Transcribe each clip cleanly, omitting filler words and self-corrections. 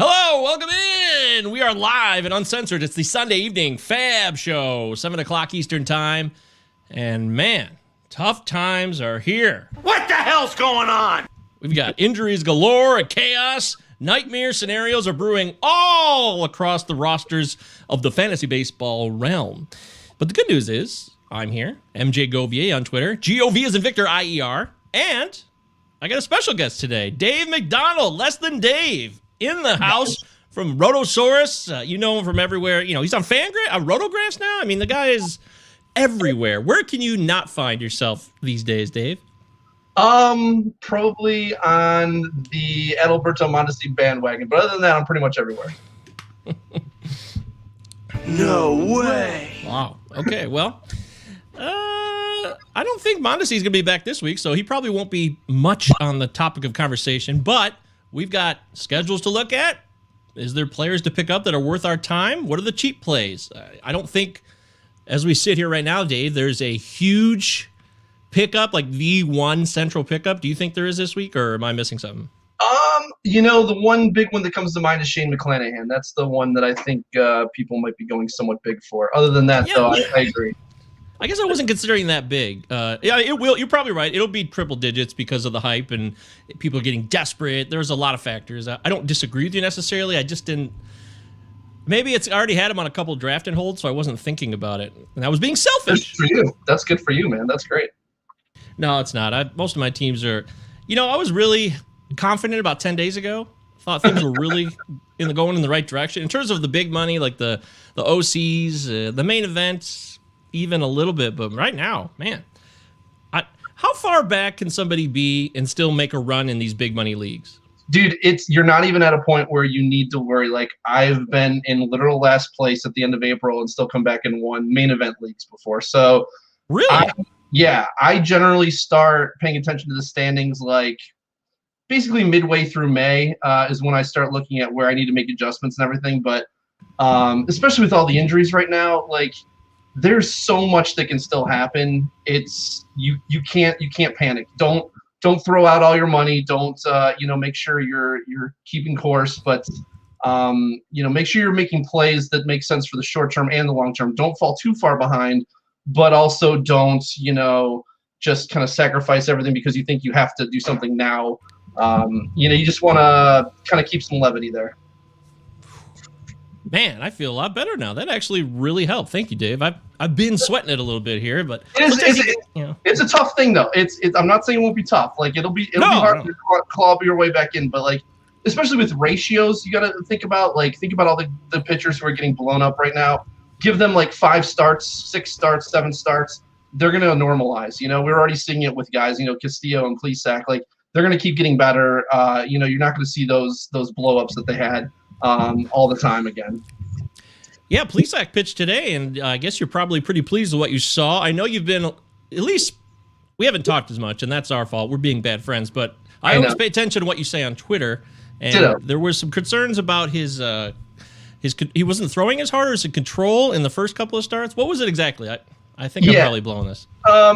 Hello, welcome in. We are live and uncensored. It's the Sunday evening FAAB show, 7 o'clock Eastern time. And man, tough times are here. What the hell's going on? We've got injuries galore and chaos. Nightmare scenarios are brewing all across the rosters of the fantasy baseball realm. But the good news is, I'm here, MJ Govier on Twitter. G-O-V as in Victor, I-E-R. And I got a special guest today, Dave McDonald, Less Than Dave, in the house from Rotosaurus. You know him from everywhere. You know, he's on Rotographs now. I mean, the guy is everywhere. Where can you not find yourself these days, Dave? Probably on the Adalberto Mondesi bandwagon. But other than that, I'm pretty much everywhere. No way. Wow. Okay, well, I don't think Mondesi's going to be back this week, so he probably won't be much on the topic of conversation, but we've got schedules to look at. Is there players to pick up that are worth our time? What are the cheap plays? I don't think, as we sit here right now, Dave, there's a huge pickup, like the one central pickup. Do you think there is this week, or am I missing something? The one big one that comes to mind is Shane McClanahan. That's the one that I think people might be going somewhat big for. Other than that, though, I agree. I guess I wasn't considering that big. Yeah, it will. You're probably right. It'll be triple digits because of the hype and people are getting desperate. There's a lot of factors. I don't disagree with you necessarily. I just didn't. Maybe it's already had him on a couple of draft and holds, so I wasn't thinking about it. And I was being selfish. That's for you. That's good for you, man. That's great. No, it's not. Most of my teams are. I was really confident about 10 days ago. Thought things were really going in the right direction in terms of the big money, like the OCs, the main events. Even a little bit, but right now, man, how far back can somebody be and still make a run in these big money leagues? Dude, you're not even at a point where you need to worry. Like, I've been in literal last place at the end of April and still come back and won main event leagues before. So, really, I generally start paying attention to the standings like basically midway through May is when I start looking at where I need to make adjustments and everything. But especially with all the injuries right now, like, there's so much that can still happen. It's you can't panic. Don't throw out all your money. Don't make sure you're keeping course, but make sure you're making plays that make sense for the short term and the long term. Don't fall too far behind, but also don't just kind of sacrifice everything because you think you have to do something now. You just want to kind of keep some levity there. Man, I feel a lot better now. That actually really helped. Thank you, Dave. I've been sweating it a little bit here, but it's a tough thing though. It's I'm not saying it won't be tough. Like it'll be hard to claw your way back in, but like especially with ratios, you got to think about all the pitchers who are getting blown up right now. Give them like 5 starts, 6 starts, 7 starts. They're going to normalize. We're already seeing it with guys. Castillo and Plesac. Like they're going to keep getting better. You're not going to see those blow ups that they had all the time again. Yeah, Plesac pitched today, and I guess you're probably pretty pleased with what you saw. I know you've been, at least we haven't talked as much, and that's our fault. We're being bad friends, but I always pay attention to what you say on Twitter, and there were some concerns about his he wasn't throwing as hard, or his control in the first couple of starts. What was it exactly? I think I'm probably blowing this.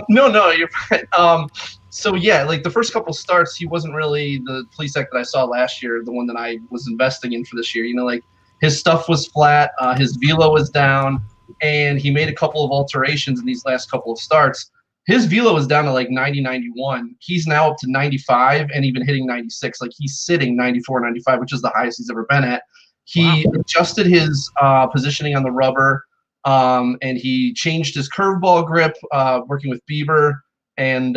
No, you're right. So yeah, like the first couple starts, he wasn't really the Plesac that I saw last year, the one that I was investing in for this year. Like his stuff was flat, his velo was down, and he made a couple of alterations in these last couple of starts. His velo is down to like 90, 91. He's now up to 95 and even hitting 96. Like he's sitting 94, 95, which is the highest he's ever been at. He adjusted his positioning on the rubber, and he changed his curveball grip, working with Bieber. And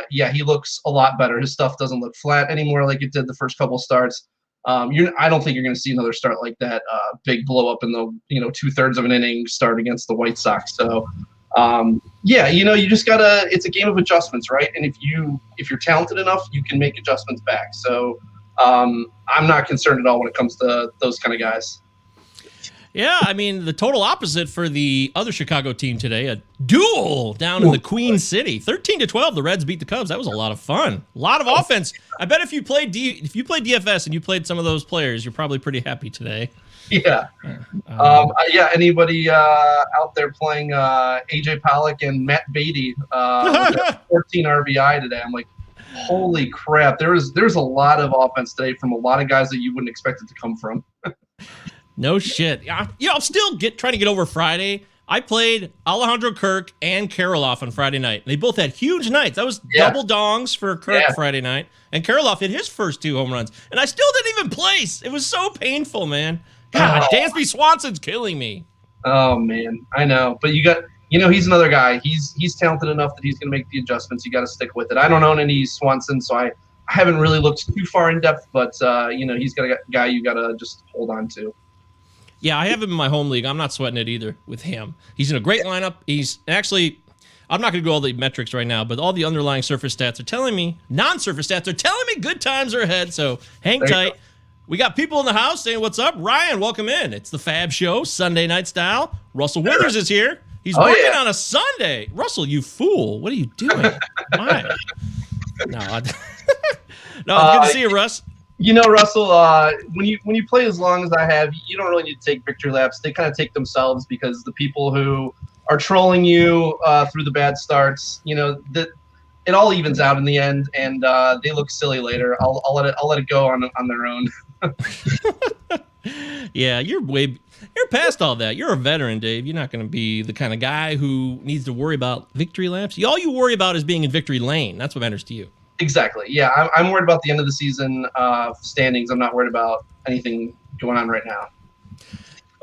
he looks a lot better. His stuff doesn't look flat anymore like it did the first couple starts. I don't think you're going to see another start like that, big blow up in the 2/3 of an inning start against the White Sox. So you just gotta. It's a game of adjustments, right? And if you're talented enough, you can make adjustments back. So I'm not concerned at all when it comes to those kind of guys. Yeah, I mean, the total opposite for the other Chicago team today, a duel down in the Queen City. 13-12, the Reds beat the Cubs. That was a lot of fun. A lot of offense. I bet if you played DFS and you played some of those players, you're probably pretty happy today. Yeah. Anybody out there playing AJ Pollock and Matt Beatty 14 RBI today? I'm like, Holy crap! There's a lot of offense today from a lot of guys that you wouldn't expect it to come from. No shit. I'm still trying to get over Friday. I played Alejandro Kirk and Karloff on Friday night. They both had huge nights. That was double dongs for Kirk Friday night. And Karloff hit his first 2 home runs. And I still didn't even place. It was so painful, man. God, Dansby Swanson's killing me. Oh, man. I know. But he's another guy. He's talented enough that he's going to make the adjustments. You got to stick with it. I don't own any Swanson, so I haven't really looked too far in depth. But, he's got a guy you got to just hold on to. Yeah, I have him in my home league. I'm not sweating it either with him. He's in a great lineup. He's actually, I'm not going to go all the metrics right now, but all the underlying surface stats are telling me, non-surface stats are telling me good times are ahead. So hang tight. We got people in the house saying, what's up? Ryan, welcome in. It's the FAAB show, Sunday night style. Russell Withers is here. He's working on a Sunday. Russell, you fool. What are you doing? Why? No, it's good to see you, Russ. Russell, when you play as long as I have, you don't really need to take victory laps. They kind of take themselves because the people who are trolling you through the bad starts, that it all evens out in the end, and they look silly later. I'll let it go on their own. Yeah, you're past all that. You're a veteran, Dave. You're not going to be the kind of guy who needs to worry about victory laps. All you worry about is being in victory lane. That's what matters to you. Exactly. Yeah, I'm worried about the end of the season standings. I'm not worried about anything going on right now.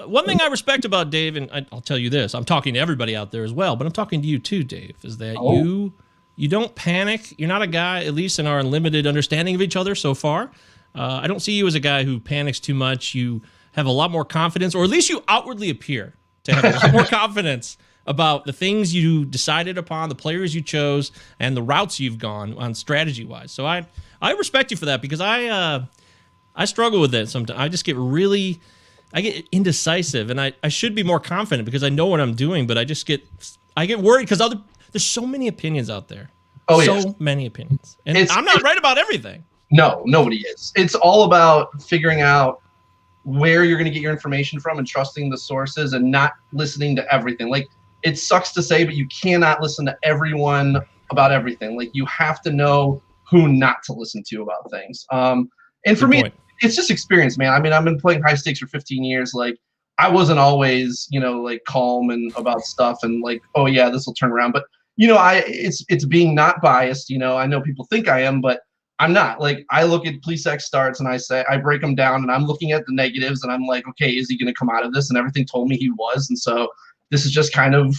One thing I respect about Dave, and I'll tell you this, I'm talking to everybody out there as well, but I'm talking to you too, Dave, is that you don't panic. You're not a guy, at least in our limited understanding of each other so far. I don't see you as a guy who panics too much. You have a lot more confidence, or at least you outwardly appear to have a lot more confidence about the things you decided upon, the players you chose, and the routes you've gone on strategy-wise. So I respect you for that, because I struggle with it sometimes. I just get indecisive, and I should be more confident because I know what I'm doing, but I get worried because there's so many opinions out there. Many opinions. And I'm not right about everything. No, nobody is. It's all about figuring out where you're going to get your information from and trusting the sources and not listening to everything. Like, it sucks to say, but you cannot listen to everyone about everything. Like, you have to know who not to listen to about things. And for me, it's just experience, man. I mean, I've been playing high stakes for 15 years. Like, I wasn't always, calm and about stuff and like, oh yeah, this will turn around. But, it's being not biased. I know people think I am, but I'm not. Like, I look at Plesac starts and I break them down and I'm looking at the negatives and I'm like, okay, is he going to come out of this? And everything told me he was. And so this is just kind of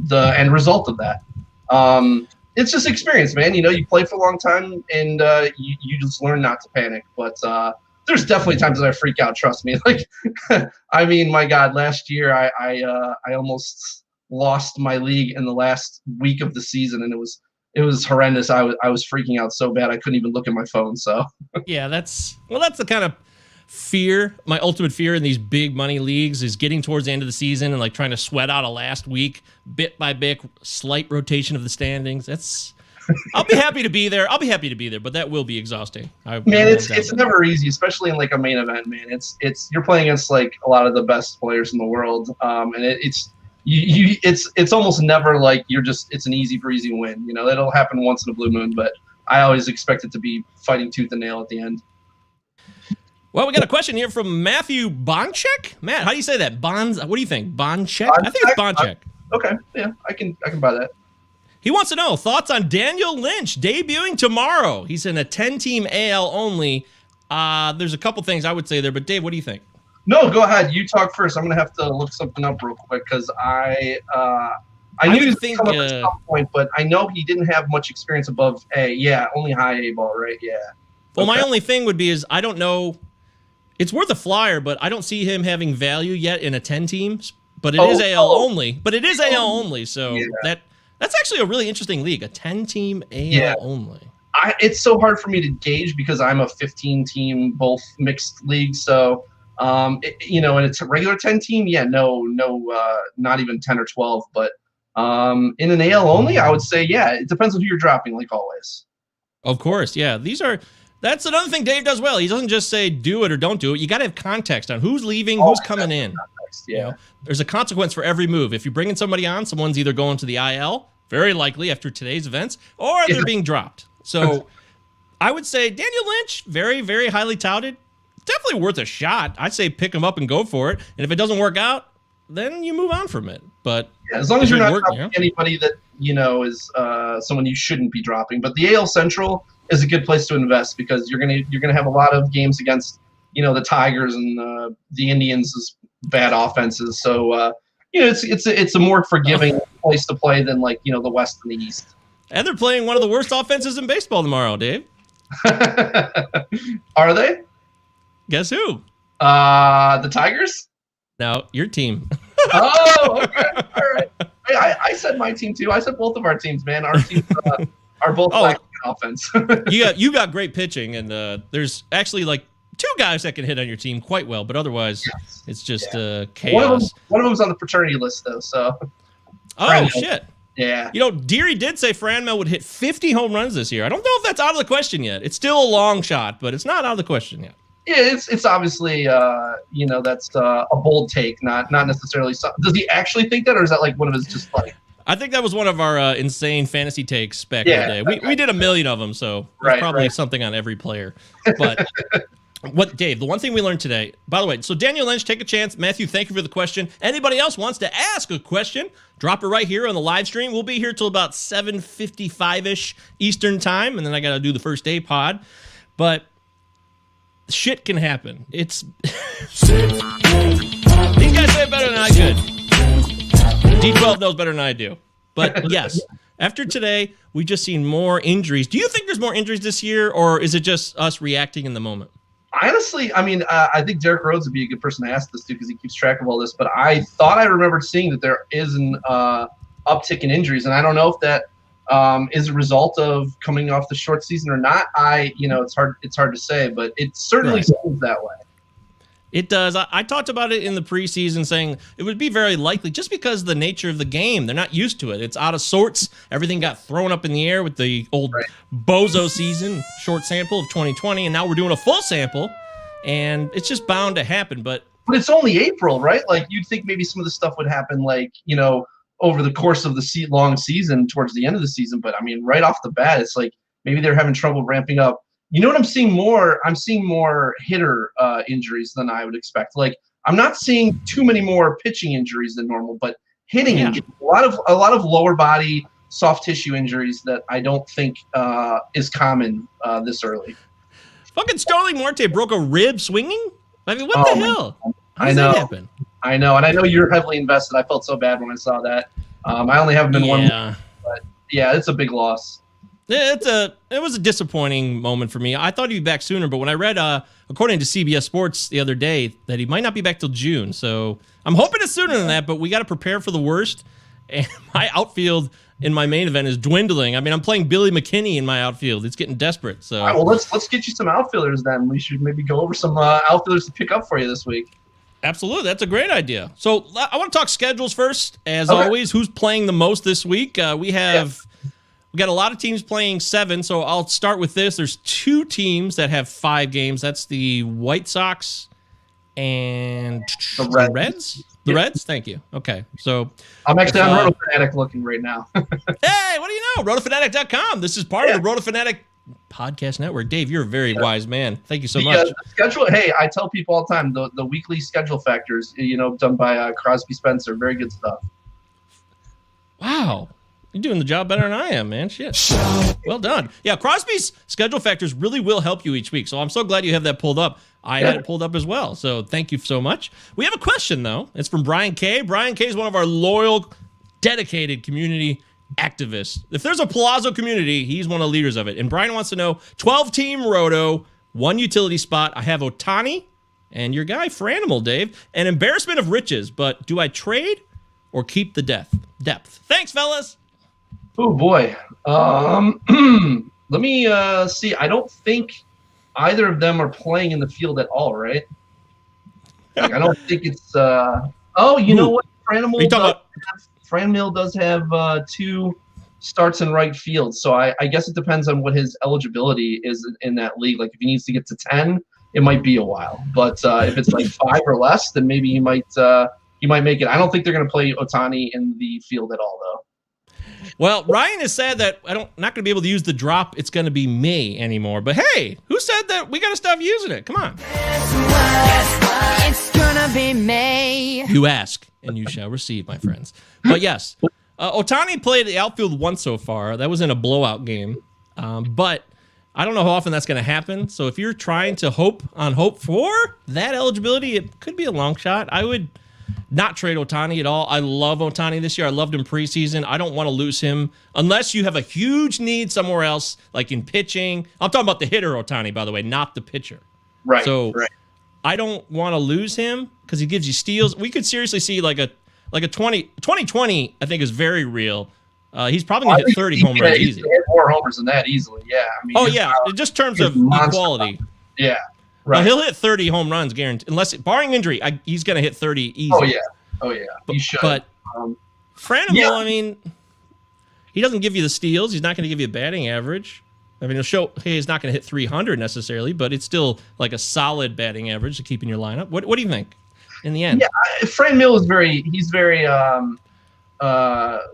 the end result of that. It's just experience, man. You play for a long time and you just learn not to panic. But there's definitely times that I freak out. Trust me. Like, I mean, my God, last year I almost lost my league in the last week of the season, and it was horrendous. I was freaking out so bad I couldn't even look at my phone. So yeah, that's the kind of fear. My ultimate fear in these big money leagues is getting towards the end of the season and like trying to sweat out a last week, bit by bit, slight rotation of the standings. I'll be happy to be there. But that will be exhausting. It's never easy, especially in like a main event, man. It's you're playing against like a lot of the best players in the world, and it's almost never like it's an easy breezy win. It'll happen once in a blue moon, but I always expect it to be fighting tooth and nail at the end. Well, we got a question here from Matthew Bonchek. Matt, how do you say that? What do you think? Bonchek? I think it's Bonchek. Okay, yeah, I can buy that. He wants to know thoughts on Daniel Lynch debuting tomorrow. He's in a 10-team AL only. There's a couple things I would say there, but Dave, what do you think? No, go ahead. You talk first. I'm gonna have to look something up real quick because I knew he was coming up at some point, but I know he didn't have much experience above A. Yeah, only high A ball, right? Yeah. Well, my only thing would be is I don't know. It's worth a flyer, but I don't see him having value yet in a 10 teams. But it is AL only. So yeah. That's actually a really interesting league, a 10-team AL only. It's so hard for me to gauge because I'm a 15-team, both mixed leagues. So, and it's a regular 10-team. Yeah, no, not even 10 or 12. But in an AL only, I would say, yeah, it depends on who you're dropping, like always. Of course, yeah. That's another thing Dave does well. He doesn't just say do it or don't do it. You got to have context on who's leaving, who's coming in. Yeah. There's a consequence for every move. If you're bringing somebody on, someone's either going to the IL, very likely after today's events, or they're being dropped. So I would say Daniel Lynch, very, very highly touted. Definitely worth a shot. I'd say pick him up and go for it. And if it doesn't work out, then you move on from it. But as long as you're not dropping anybody that is someone you shouldn't be dropping. But the AL Central is a good place to invest because you're gonna have a lot of games against the Tigers and the Indians' bad offenses. So it's a more forgiving place to play than the West and the East. And they're playing one of the worst offenses in baseball tomorrow, Dave. Are they? Guess who? The Tigers? No, your team. Oh, okay. All right. I said my team too. I said both of our teams, man. Our teams are both lacking offense. you got great pitching, and there's actually like 2 guys that can hit on your team quite well, but otherwise it's just chaos. One of them's on the fraternity list though, so. Oh, shit. Yeah. Deary did say Franmil would hit 50 home runs this year. I don't know if that's out of the question yet. It's still a long shot, but it's not out of the question yet. Yeah, it's obviously that's a bold take, not necessarily. Does he actually think that, or is that like one of his just like? I think that was one of our insane fantasy takes back in the day. We did a million of them, so there's probably something on every player. But Dave, the one thing we learned today, by the way, so Daniel Lynch, take a chance. Matthew, thank you for the question. Anybody else wants to ask a question, drop it right here on the live stream. We'll be here till about 7:55-ish Eastern time, and then I got to do the first day pod. But shit can happen. These guys say it better than I could. D12 knows better than I do. But yes, after today, we've just seen more injuries. Do you think there's more injuries this year, or is it just us reacting in the moment? Honestly, I mean, I think Derek Rhodes would be a good person to ask this to because he keeps track of all this. But I thought I remembered seeing that there is an uptick in injuries, and I don't know if that is a result of coming off the short season or not. It's hard to say, but it certainly seems that way. It does. I talked about it in the preseason saying it would be very likely just because of the nature of the game. They're not used to it. It's out of sorts. Everything got thrown up in the air with the old bozo season, short sample of 2020, and now we're doing a full sample, and it's just bound to happen. But it's only April, right? Like you'd think maybe some of the stuff would happen over the course of the long season towards the end of the season. But I mean, right off the bat, it's like maybe they're having trouble ramping up. You know what I'm seeing more? I'm seeing more hitter injuries than I would expect. Like I'm not seeing too many more pitching injuries than normal, but hitting injuries, a lot of lower body soft tissue injuries that I don't think is common this early. Fucking Starling Marte broke a rib swinging? I mean, what the hell? How does that happen? I know, and I know you're heavily invested. I felt so bad when I saw that. I only have been one, but yeah, it's a big loss. It was a disappointing moment for me. I thought he'd be back sooner, but when I read, according to CBS Sports the other day, that he might not be back till June. So I'm hoping it's sooner than that, but we got to prepare for the worst. And my outfield in my main event is dwindling. I mean, I'm playing Billy McKinney in my outfield. It's getting desperate. So all right, well, let's get you some outfielders then. We should maybe go over some outfielders to pick up for you this week. Absolutely. That's a great idea. So I want to talk schedules first. As always, who's playing the most this week? We got a lot of teams playing 7, so I'll start with this. There's 2 teams that have 5 games. That's the White Sox and the Reds. The Reds? Thank you. Okay, so I'm actually on Roto Fanatic looking right now. Hey, what do you know? RotoFanatic.com. This is part of the Roto Fanatic podcast network. Dave, you're a very wise man. Thank you so much. Schedule. Hey, I tell people all the time the weekly schedule factors, done by Crosby Spencer, very good stuff. Wow. You're doing the job better than I am, man. Shit. Well done. Yeah, Crosby's schedule factors really will help you each week. So I'm so glad you have that pulled up. I had it pulled up as well. So thank you so much. We have a question, though. It's from Brian K. Brian K. is one of our loyal, dedicated community activists. If there's a Palazzo community, he's one of the leaders of it. And Brian wants to know, 12-team roto, 1 utility spot. I have Ohtani and your guy, Franimal, Dave. An embarrassment of riches, but do I trade or keep the depth? Thanks, fellas. Oh, boy. Let me see. I don't think either of them are playing in the field at all, right? Like, I don't think it's know what? Franmil does have 2 starts in right field. So I guess it depends on what his eligibility is in that league. Like if he needs to get to 10, it might be a while. But if it's like 5 or less, then maybe he might make it. I don't think they're going to play Ohtani in the field at all, though. Well, Ryan has said that not going to be able to use the drop. It's going to be me anymore. But hey, who said that we got to stop using it? Come on. It's gonna be me. You ask, and you shall receive, my friends. But yes, Ohtani played the outfield once so far. That was in a blowout game. But I don't know how often that's going to happen. So if you're trying to hope for that eligibility, it could be a long shot. I would not trade Ohtani at all. I love Ohtani this year. I loved him preseason. I don't want to lose him unless you have a huge need somewhere else, like in pitching. I'm talking about the hitter Ohtani, by the way, not the pitcher. Right. So right. I don't want to lose him because he gives you steals. We could seriously see like a 2020, I think, is very real. He's probably going to hit 30 home runs easy. Hit more homers than that easily, yeah. I mean, just terms of equality. Yeah, right. He'll hit 30 home runs, guaranteed. Unless, barring injury, he's going to hit 30 easy. Oh, yeah. He should. But Franmil, I mean, he doesn't give you the steals. He's not going to give you a batting average. I mean, he'll show, hey, he's not going to hit 300 necessarily, but it's still like a solid batting average to keep in your lineup. What do you think in the end? Yeah, Franmil is very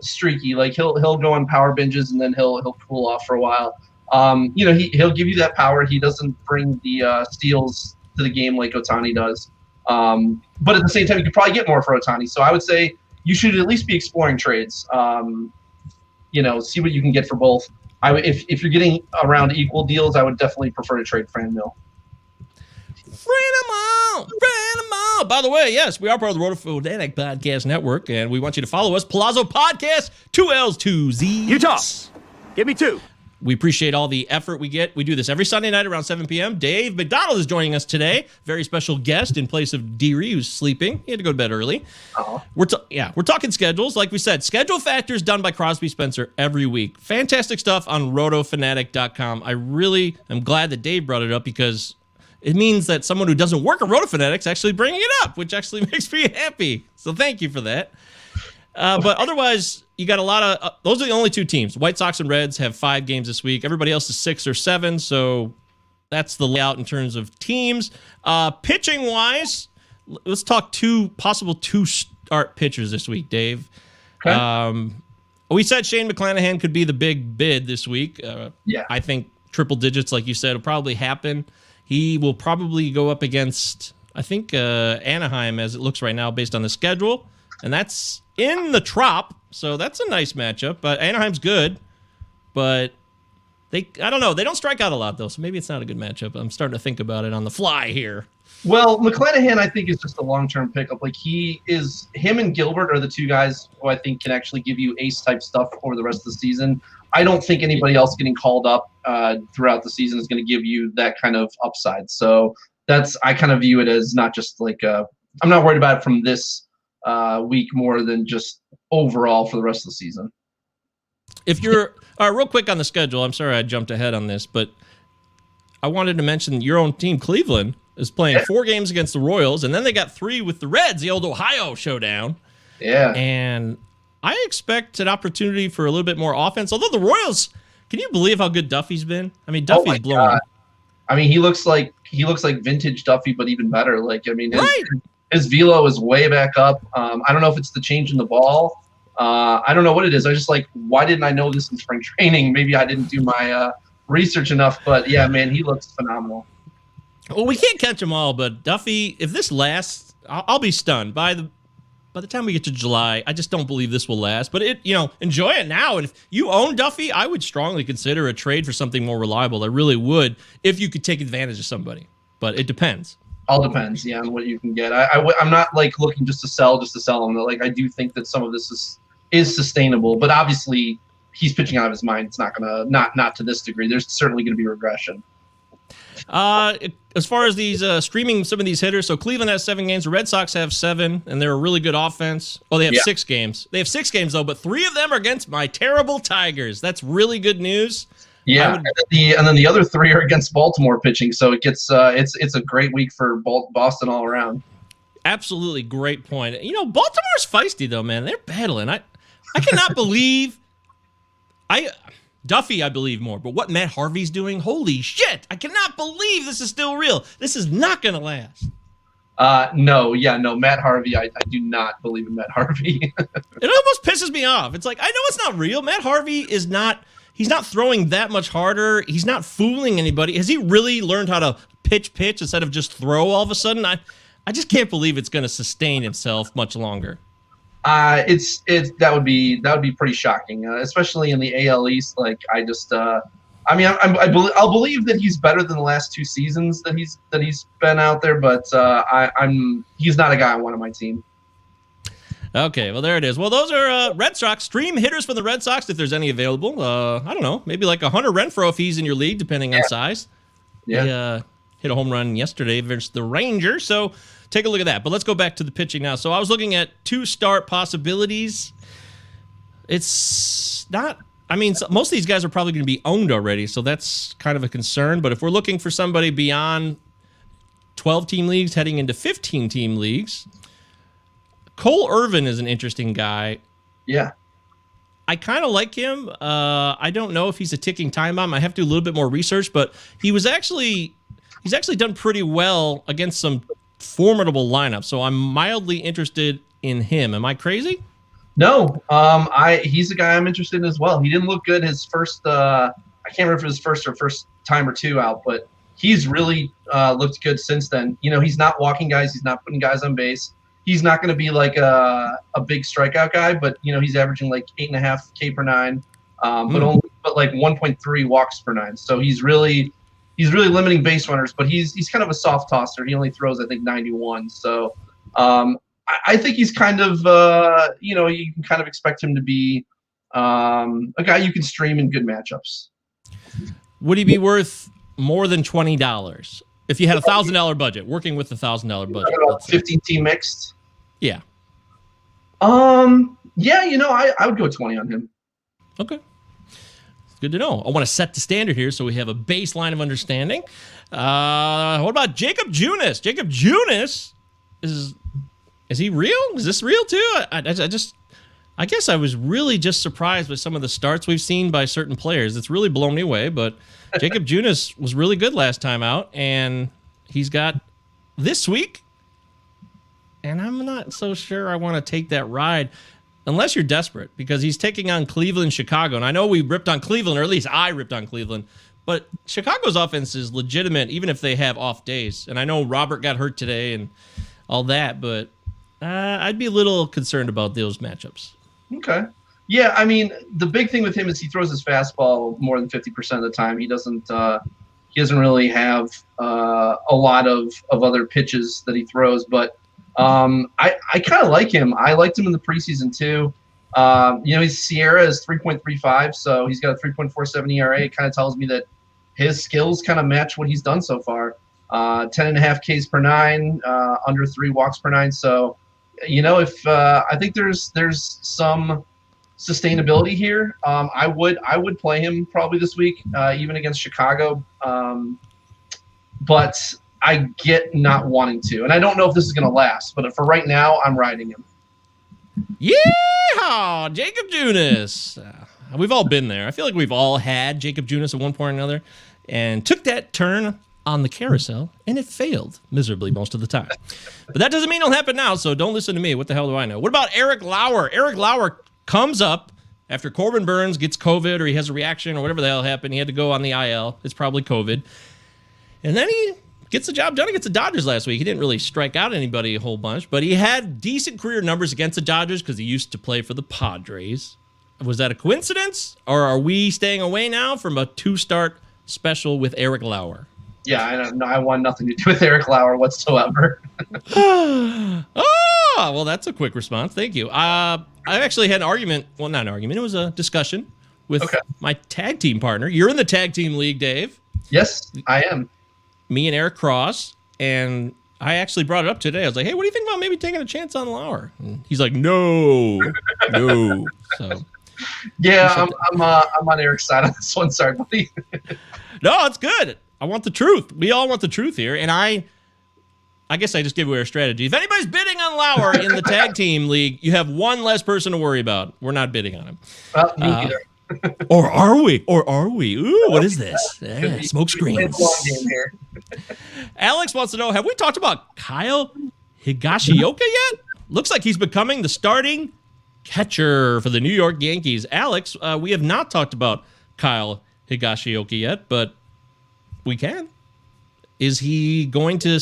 streaky. Like he'll go on power binges and then he'll cool off for a while. He'll give you that power. He doesn't bring the steals to the game like Ohtani does. But at the same time, you could probably get more for Ohtani. So I would say you should at least be exploring trades. See what you can get for both. If you're getting around equal deals, I would definitely prefer to trade Franmil. Franmil. By the way, yes, we are part of the Rotofanatic Podcast Network, and we want you to follow us. Palazzo Podcast, 2 L's, 2 Z's. Utah, give me 2. We appreciate all the effort we get. We do this every Sunday night around 7 p.m. Dave McDonald is joining us today. Very special guest in place of Deary, who's sleeping. He had to go to bed early. Uh-huh. We're talking schedules. Like we said, schedule factors done by Crosby Spencer every week. Fantastic stuff on rotofanatic.com. I really am glad that Dave brought it up because it means that someone who doesn't work at Rotofanatics actually bringing it up, which actually makes me happy. So thank you for that. But otherwise, you got a lot of those are the only 2 teams. White Sox and Reds have 5 games this week. Everybody else is 6 or 7. So that's the layout in terms of teams. Pitching wise, let's talk 2 start pitchers this week, Dave. Okay. We said Shane McClanahan could be the big bid this week. Yeah. I think triple digits, like you said, will probably happen. He will probably go up against, I think, Anaheim as it looks right now based on the schedule. And that's in the Trop, so that's a nice matchup. But Anaheim's good, but I don't know. They don't strike out a lot, though, so maybe it's not a good matchup. I'm starting to think about it on the fly here. Well, McClanahan, I think, is just a long-term pickup. Like, him and Gilbert are the 2 guys who I think can actually give you ace-type stuff over the rest of the season. I don't think anybody else getting called up throughout the season is going to give you that kind of upside. So I kind of view it as not just like I'm not worried about it from this week more than just overall for the rest of the season. If you're real quick on the schedule, I'm sorry I jumped ahead on this, but I wanted to mention your own team, Cleveland, is playing 4 games against the Royals, and then they got 3 with the Reds, the old Ohio showdown. Yeah. And I expect an opportunity for a little bit more offense. Although the Royals, can you believe how good Duffy's been? I mean, Duffy's blowing. God. I mean, he looks like vintage Duffy, but even better. Like, I mean, his velo is way back up. I don't know if it's the change in the ball. I don't know what it is. I just why didn't I know this in spring training? Maybe I didn't do my research enough. But yeah, man, he looks phenomenal. Well, we can't catch them all, but Duffy, if this lasts, I'll be stunned. By the time we get to July, I just don't believe this will last. But enjoy it now. And if you own Duffy, I would strongly consider a trade for something more reliable. I really would, if you could take advantage of somebody. But it depends. All depends, yeah, on what you can get. I'm not looking just to sell them. I do think that some of this is sustainable, but obviously he's pitching out of his mind. It's not gonna not to this degree. There's certainly gonna be regression. As far as these streaming some of these hitters, so Cleveland has 7 games. The Red Sox have 7, and they're a really good offense. Oh, they have 6 games. They have 6 games though, but 3 of them are against my terrible Tigers. That's really good news. Yeah, and then the other 3 are against Baltimore pitching, so it gets it's a great week for Boston all around. Absolutely, great point. Baltimore's feisty though, man. They're battling. I cannot believe Duffy, I believe more, but what Matt Harvey's doing, holy shit! I cannot believe this is still real. This is not going to last. No, Matt Harvey. I do not believe in Matt Harvey. It almost pisses me off. It's like, I know it's not real. Matt Harvey is not, he's not throwing that much harder. He's not fooling anybody. Has he really learned how to pitch instead of just throw all of a sudden? I just can't believe it's going to sustain itself much longer. That would be pretty shocking, especially in the AL East. Like, I'll believe that he's better than the last 2 seasons that he's been out there, but he's not a guy I want on my team. Okay, well, there it is. Well, those are Red Sox stream hitters from the Red Sox, if there's any available. I don't know, maybe like a Hunter Renfroe if he's in your league, depending on size. Yeah. He hit a home run yesterday versus the Rangers, so take a look at that. But let's go back to the pitching now. So I was looking at 2-start possibilities. It's not... I mean, most of these guys are probably going to be owned already, so that's kind of a concern. But if we're looking for somebody beyond 12-team leagues heading into 15-team leagues... Cole Irvin is an interesting guy. Yeah. I kind of like him. I don't know if he's a ticking time bomb. I have to do a little bit more research, but he's actually done pretty well against some formidable lineups. So I'm mildly interested in him. Am I crazy? No. He's a guy I'm interested in as well. He didn't look good his first I can't remember if it was first time or 2 out, but he's really looked good since then. You know, he's not walking guys, he's not putting guys on base. He's not going to be like a big strikeout guy, but you know he's averaging like 8.5 K per 9, but like 1.3 walks per 9. So he's really limiting base runners. But he's kind of a soft tosser. He only throws I think 91. So I think he's kind of you can kind of expect him to be a guy you can stream in good matchups. Would he be worth more than $20 if you had $1,000 budget? Working with $1,000 budget, 15-team mixed. Yeah. Yeah, I would go 20 on him. Okay. Good to know. I want to set the standard here so we have a baseline of understanding. What about Jacob Junis? Jacob Junis is he real? Is this real too? I guess I was really just surprised by some of the starts we've seen by certain players. It's really blown me away, but Jacob Junis was really good last time out, and he's got this week. And I'm not so sure I want to take that ride unless you're desperate, because he's taking on Cleveland, Chicago. And I know we ripped on Cleveland, or at least I ripped on Cleveland, but Chicago's offense is legitimate even if they have off days. And I know Robert got hurt today and all that, but I'd be a little concerned about those matchups. Okay. Yeah, I mean, the big thing with him is he throws his fastball more than 50% of the time. He doesn't really have a lot of other pitches that he throws, but I kind of like him. I liked him in the preseason too. His Sierra is 3.35, so he's got a 3.47 ERA. It kind of tells me that his skills kind of match what he's done so far. 10.5 Ks per 9, under 3 walks per 9. So, if I think there's some sustainability here. I would play him probably this week, even against Chicago. But I get not wanting to, and I don't know if this is going to last. But for right now, I'm riding him. Yeah, Jacob Junis. We've all been there. I feel like we've all had Jacob Junis at one point or another, and took that turn on the carousel, and it failed miserably most of the time. But that doesn't mean it'll happen now, so don't listen to me. What the hell do I know? What about Eric Lauer? Eric Lauer comes up after Corbin Burns gets COVID, or he has a reaction, or whatever the hell happened. He had to go on the IL. It's probably COVID. And then he gets the job done against the Dodgers last week. He didn't really strike out anybody a whole bunch, but he had decent career numbers against the Dodgers because he used to play for the Padres. Was that a coincidence, or are we staying away now from a 2-start special with Eric Lauer? Yeah, I don't know. I want nothing to do with Eric Lauer whatsoever. Oh, well, that's a quick response. Thank you. I actually had an argument. Well, not an argument. It was a discussion with my tag team partner. You're in the tag team league, Dave. Yes, I am. Me and Eric Cross. And I actually brought it up today. I was like, hey, what do you think about maybe taking a chance on Lauer? And he's like, no. So, yeah, I'm on Eric's side on this one. Sorry, buddy. No, it's good. I want the truth. We all want the truth here. And I guess I just give away our strategy. If anybody's bidding on Lauer in the tag team league, you have one less person to worry about. We're not bidding on him. Well, me either. Or are we? Ooh, what is this? Yeah, smoke Playing screens. the long game here. Alex wants to know, have we talked about Kyle Higashioka yet? Looks like he's becoming the starting catcher for the New York Yankees. Alex, we have not talked about Kyle Higashioka yet, but we can. Is he going to,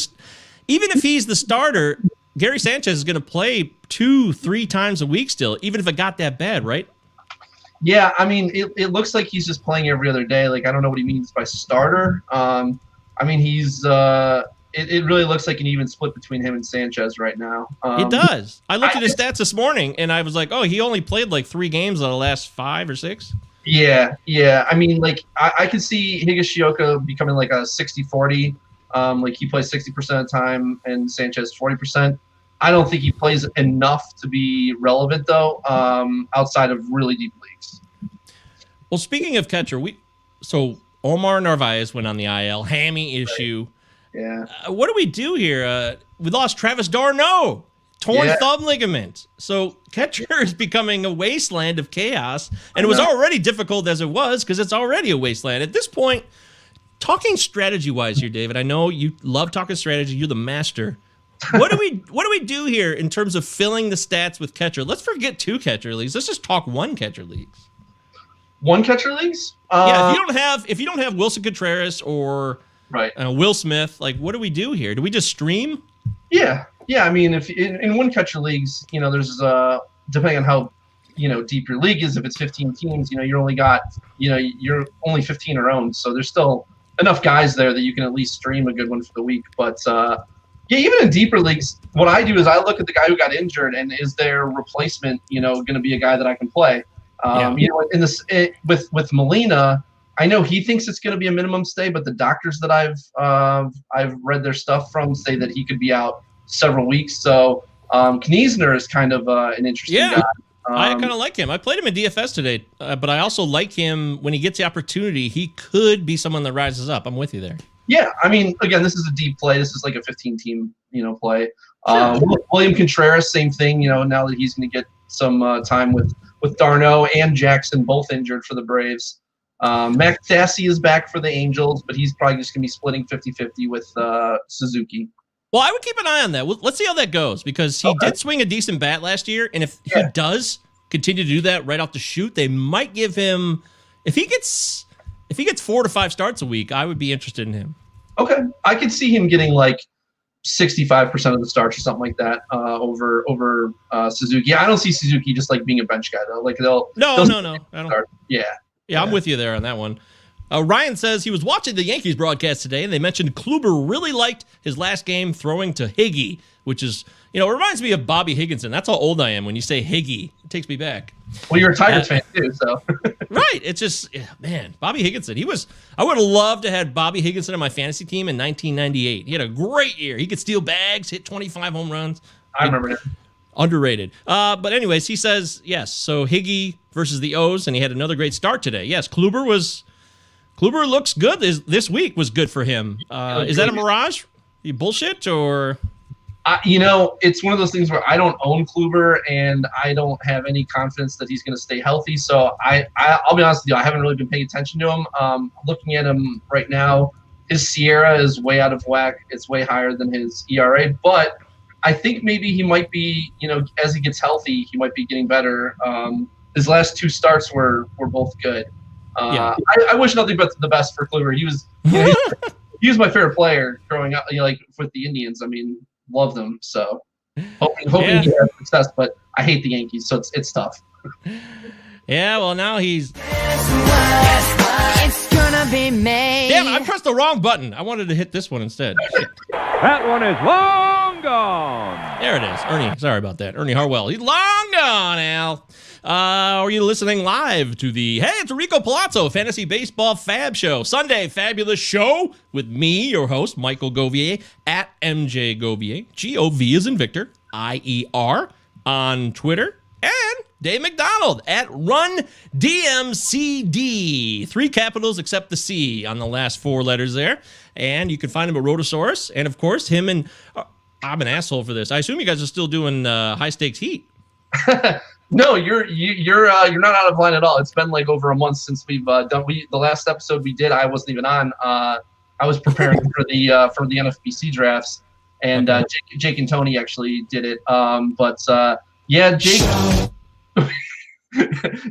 even if he's the starter, Gary Sanchez is going to play 2-3 times a week still, even if it got that bad, right? Yeah, I mean, it looks like he's just playing every other day. Like, I don't know what he means by starter. I mean, he's it really looks like an even split between him and Sanchez right now. It does. I looked at his stats this morning, and I was like, oh, he only played like 3 games out of the last 5 or 6. Yeah. I mean, like, I could see Higashioka becoming like a 60-40. Like, he plays 60% of the time, and Sanchez 40%. I don't think he plays enough to be relevant, though, outside of really deep leagues. Well, speaking of catcher, so Omar Narvaez went on the IL, hammy issue. Yeah. What do we do here? We lost Travis d'Arnaud, torn thumb ligament. So catcher is becoming a wasteland of chaos, and it was already difficult as it was because it's already a wasteland. At this point, talking strategy-wise here, David, I know you love talking strategy. You're the master. What do we do here in terms of filling the stats with catcher? Let's forget 2 catcher leagues. Let's just talk 1 catcher leagues. 1 catcher leagues? Yeah, if you don't have Wilson Contreras or right. Will Smith, like, what do we do here? Do we just stream? Yeah. I mean, if in 1 catcher leagues, there's depending on how deep your league is. If it's 15 teams, you're only 15 are owned, so there's still enough guys there that you can at least stream a good one for the week. But yeah, even in deeper leagues, what I do is I look at the guy who got injured and is their replacement, going to be a guy that I can play. In this with Molina, I know he thinks it's going to be a minimum stay, but the doctors that I've read their stuff from say that he could be out several weeks. So Kneesner is kind of an interesting guy. I kind of like him. I played him in DFS today, but I also like him when he gets the opportunity. He could be someone that rises up. I'm with you there. Yeah, I mean, again, this is a deep play. This is like a 15-team, play. Sure. William Contreras, same thing. Now that he's going to get some time with d'Arnaud and Jackson, both injured for the Braves. Max Stassi is back for the Angels, but he's probably just going to be splitting 50-50 with Suzuki. Well, I would keep an eye on that. Let's see how that goes, because he did swing a decent bat last year, and if he does continue to do that right off the shoot, they might give him, if he gets 4 to 5 starts a week, I would be interested in him. Okay, I could see him getting like 65% of the starts or something like that over Suzuki. I don't see Suzuki just like being a bench guy though. Like they'll no. I don't. Start. Yeah, I'm with you there on that one. Ryan says he was watching the Yankees broadcast today, and they mentioned Kluber really liked his last game throwing to Higgy, which is, it reminds me of Bobby Higginson. That's how old I am. When you say Higgy, it takes me back. Well, you're a Tigers fan too, so. Right. It's just, man, Bobby Higginson. I would have loved to have Bobby Higginson on my fantasy team in 1998. He had a great year. He could steal bags, hit 25 home runs. I remember that. Underrated. But anyways, he says, yes, so Higgy versus the O's, and he had another great start today. Yes, Kluber looks good. This week was good for him. Is that a mirage? You bullshit or? It's one of those things where I don't own Kluber and I don't have any confidence that he's going to stay healthy. So I'll be honest with you, I haven't really been paying attention to him. Looking at him right now, his Sierra is way out of whack. It's way higher than his ERA, but I think maybe he might be, as he gets healthy, he might be getting better. His last 2 starts were both good. I wish nothing but the best for Kluber. He was, he was my favorite player growing up, like with the Indians. I mean, love them. So hoping he has success, but I hate the Yankees, so it's tough. Yeah, well, now he's. It's gonna be May. Damn it, I pressed the wrong button. I wanted to hit this one instead. That one is long gone. There it is. Ernie, sorry about that. Ernie Harwell. He's long gone, Al. Are you listening live to the, it's Rico Palazzo Fantasy Baseball FAAB Show. Sunday, fabulous show with me, your host, Michael Govier, at MJ Govier. G-O-V is in Victor, I-E-R, on Twitter. And Dave McDonald at RunDMCD. 3 capitals except the C on the last 4 letters there. And you can find him at Rotosaurus. And, of course, him and... I'm an asshole for this. I assume you guys are still doing high-stakes heat. No, you're not out of line at all. It's been like over a month since we've done. The last episode we did, I wasn't even on. I was preparing for the NFBC drafts, and Okay. Jake and Tony actually did it. Yeah, Jake.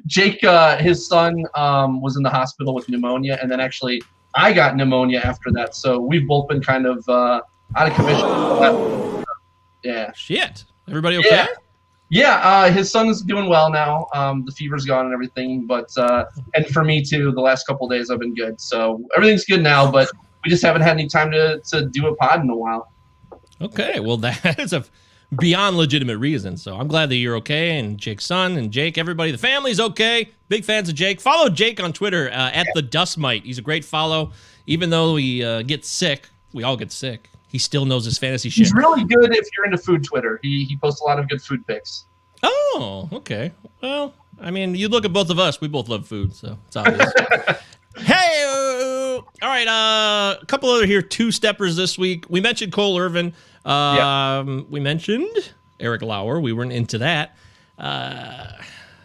Jake, his son was in the hospital with pneumonia, and then actually I got pneumonia after that. So we've both been kind of out of commission. Yeah. Shit. Everybody okay? Yeah, his son is doing well now. The fever's gone and everything, but and for me too, the last couple of days I've been good. So everything's good now, but we just haven't had any time to do a pod in a while. Okay. Well, that is a beyond legitimate reason. So I'm glad that you're okay, and Jake's son and Jake, everybody, the family's okay. Big fans of Jake. Follow Jake on Twitter at the Dust Mite. He's a great follow. Even though he gets sick, we all get sick. He still knows his fantasy shit. He's really good if you're into food Twitter. He posts a lot of good food pics. Oh, okay. Well, I mean, you look at both of us. We both love food, so it's obvious. Hey, all right. A couple other here, two-steppers this week. We mentioned Cole Irvin. We mentioned Eric Lauer. We weren't into that.